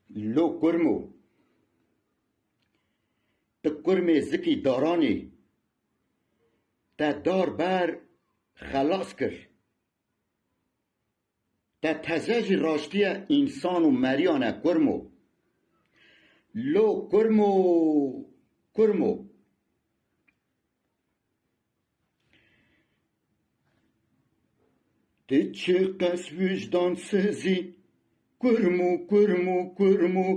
لو کرمو ته کرم زکی دارانی ته دار بر خلاص کر ته تزج راشتی انسان و مریانه کرمو لو کرمو کرمو ته چه قس وجدان سزی کرمو کرمو کرمو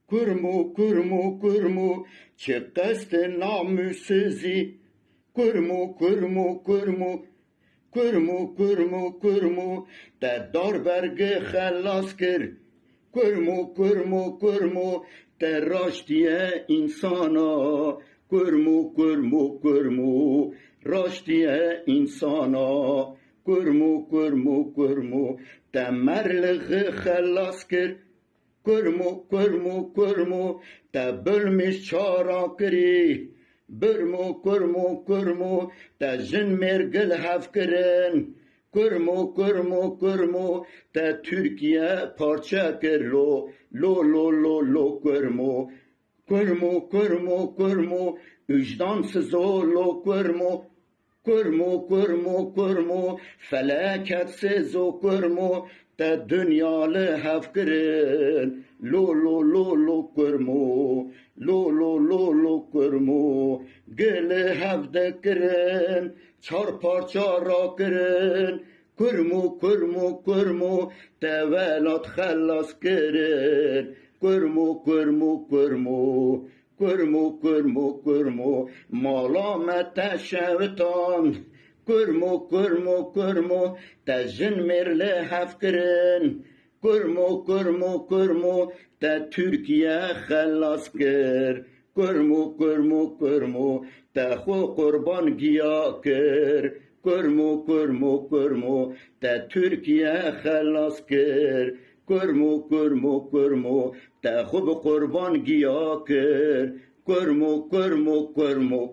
کرمو کرمو کرمو چه قصد ناموسزی کرمو کرمو کرمو کرمو کرمو کرمو ته دار برگ خلاص کر کرمو کرمو کرمو ته راشتیه انسانا کرمو کرمو کرمو راشتیه انسانا کرمو کرمو کرمو ته مرلغ خلاص کر کرمو کرمو کرمو ته بلمش چارا کری برمو کرمو کرمو ته جن مرگل هف کرن کرمو کرمو کرمو ته ترکیه پارچه کر لو لو لو لو لو کرمو کرمو کرمو کرمو اجدان سزو لو کرمو کرمو کرمو کرمو فلکت سزو کرمو ته دنیا لحف کرن لو لو لو لو کرمو لو لو لو لو کرمو گل هفت کرن چار پارچا را کرن کرمو کرمو کرمو ته ولات خلاص کرن کرمو کرمو کرمو کرمو کرمو کرمو مالامت شوتان کرمو کرمو کرمو ته جن مرله هف کرن کرمو کرمو کرمو ته ترکیه خلاص کر کرمو کرمو کرمو ته خو قربان گیا کر کرمو کرمو کرمو ته ترکیه خلاص کر کرمو کرمو کرمو ته خوب قربان گیا کر کرمو کرمو کرمو